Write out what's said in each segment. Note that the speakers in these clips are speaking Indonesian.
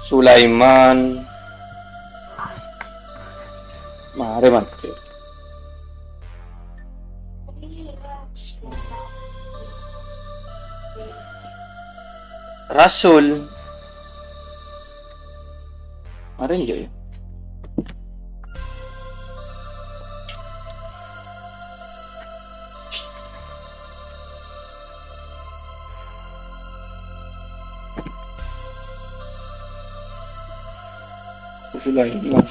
Sulaiman. Mari mati. Rasul. Mari enggak ya? Sulaiman.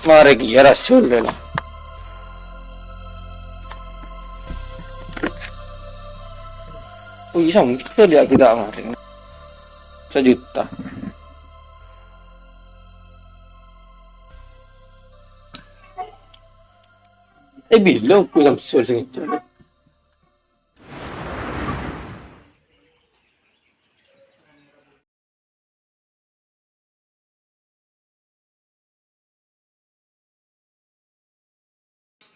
Mari ya Rasulullah. Oh iya, kita lihat kita kemarin 1 juta. Bilang aku Samsul sing itu.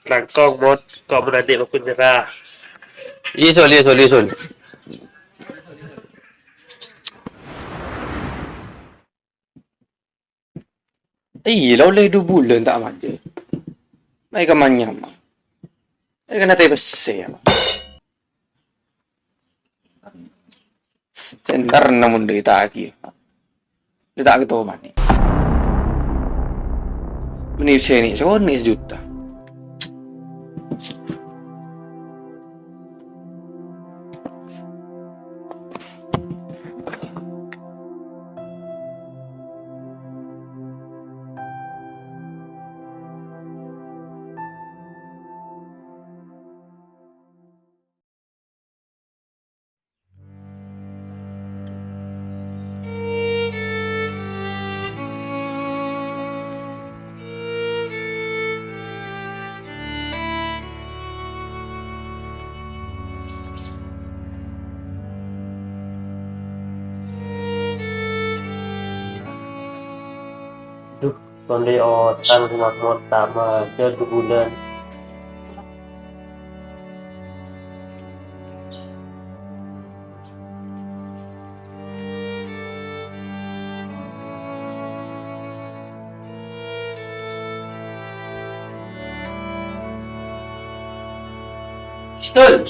Langkong mod kau berani aku nyerah. Iya sol. Iya, udah 2 bulan tak mati. May kamanya mah. Ay ka na tayo basaya. Sendar namun dita aki. Dita aki to mani. Menip sini, so ni 1 juta. Duh, konde otan rumah mod tama aja 2 bulan. Betul.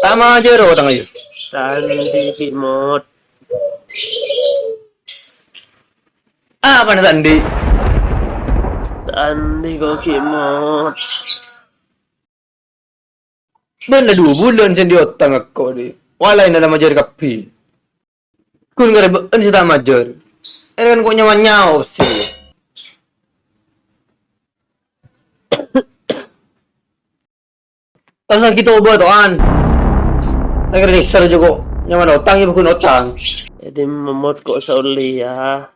Tama aja ro tangay. Tandi mod. Apa na tandi? Tandi koki mod. Benda 2 bulan sen diotang ako di. Walay na lang majar kapi. Kun nga rin, ano siya majar? Kan ko nyawa-nyaw sih. Pasal kita ubah tuan. Nagre-register juga. Nyaman utang, iba kun utang. Jadi memot kok sa uli ya.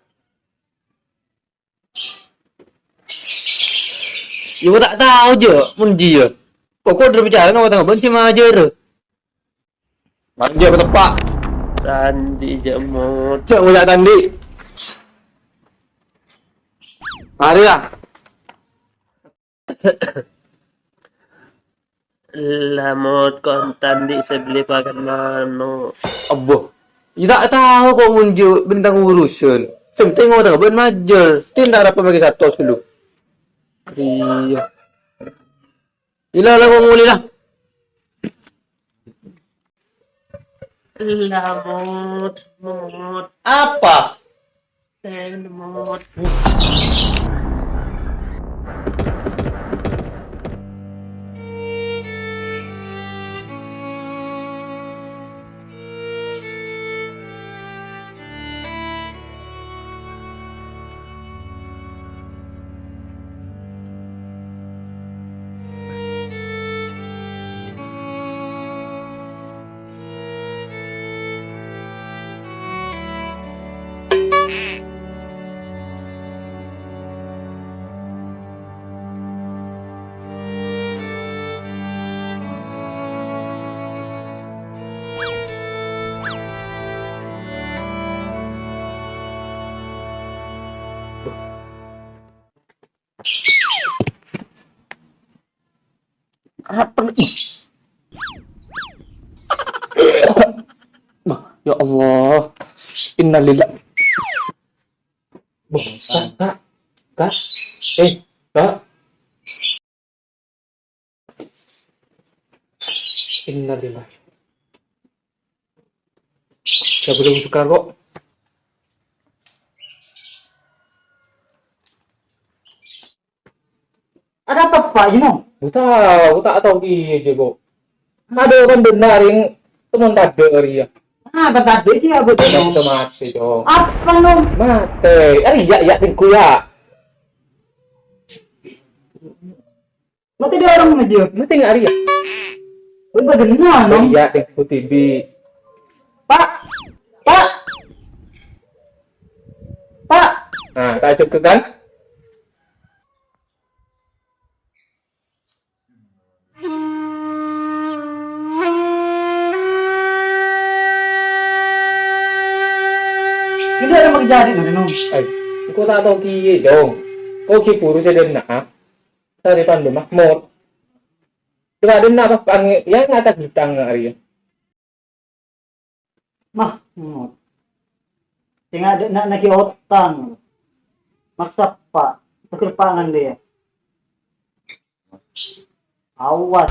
Ibu tak tahu je, pun dia. Pokok dia bicara nama tengah benci majar. Majar ke tepak. Tandi jamot. Cek ujak tandi. Mari lah. Lamot kon tandi saya beli pakan mano. Abah. Tidak tahu kok muncul bintang urusan. Penting orang ben majar. Tidak ada pembagi 100 dulu. Iya. Ilah lah kau nguli lah. Lamot, mod. Apa? Saya mod. Apa nih? Ya Allah. Innalillah. Kak. Kak. Kak. Innalillah. Saya belum suka kok. Ada apa Pak Jino? Aku tak tahu dia kok. Ada orang benar yang teman tadi ya. Ah, tadi sih aku Yang tuh. mati dong. Apa nom? Mati. Ya tingku ya. Mati dia orang aja. Mati nggak Arya? Lu bagaimana nom? Ya tingku TV. Pak, Pak, Pak. Nah, tak cukup kan? Ini ada yang jadi nih nom. Aku tak tahu kiye dong. Kau kipuru jadi nak. Dari pandu Mahmud. Coba ada nak apa yang atas hutang Arya. Mah, tinggal ada nak naki otang. Maksa Pak, kekerpangan dia. Awas.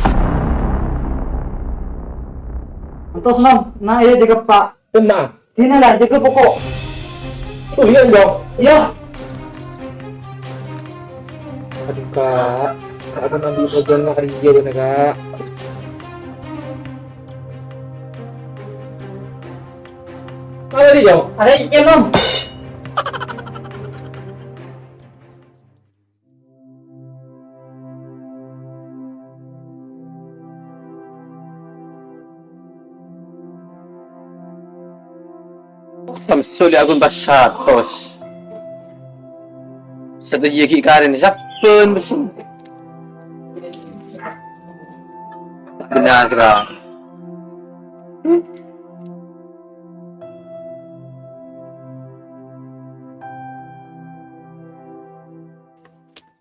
Entos nom, nah iya jaga Pak. Tenang. Sini lah jaga pokok. Tuh lihat dong. Iya. Aduh kak, aku ambil bagian Arya bener kak. Mana dia jauh? Ada ikan nom. Samsuli akun basatos. Satu jeki karen sapun besim. Benar sekali.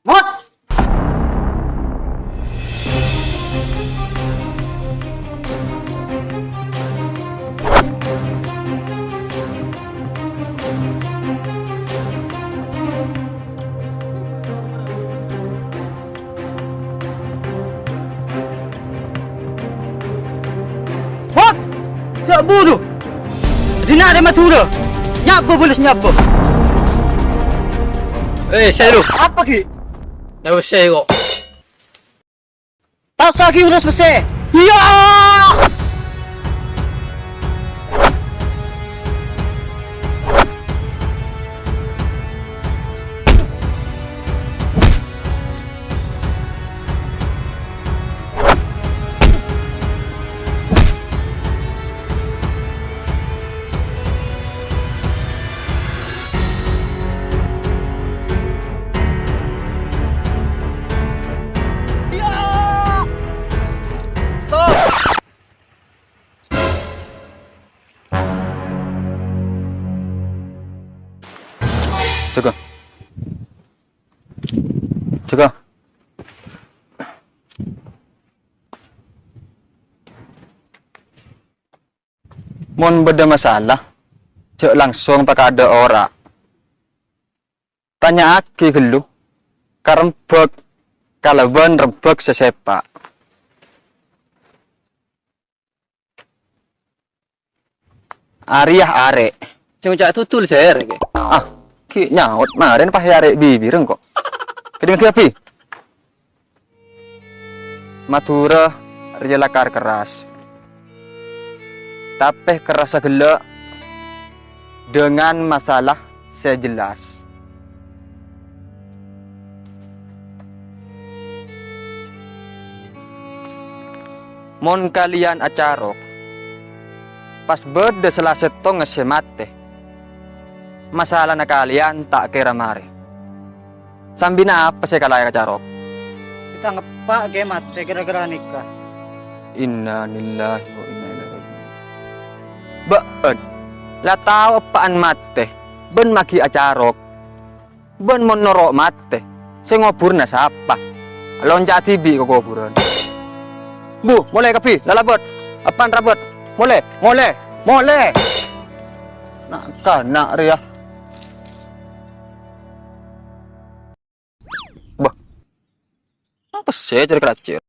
Mot. Mot. Tak bodoh. Dina ada matura. Nyapa boleh nyapa. Saya lu. Apa ki? Dah saya kok. Tak lagi udah selesai. Ya. Cukup. Mon beda masalah, cek langsung pakai ada ora. Tanya aki gelu, karembek, kalaban rembek sesepak. Ariah arek, sing cak tutul saya arek. Ki nyaut maren pas arek bibireng kok. Keding ki api. Matura relakar keras. Tapeh kerasa gelak dengan masalah sejelas. Mon kalian acarok pas berde selaseto ngesemate masalah na kalian tak kira mare sambina apa saya kalaya acarok Kita ngepak game mati gara-gara nikah. inna lillahi wa inna ilaihi raji'un. Beed lah tahu apaan mate ben maki acarok ben monorok mate Saya ngobur nah siapa? Loncat tibi ke kuburan. Bu, mulai kapi, lalabot. Apaan rabot? Mulai. Nak ria. Bah. Apa sih cari keracir?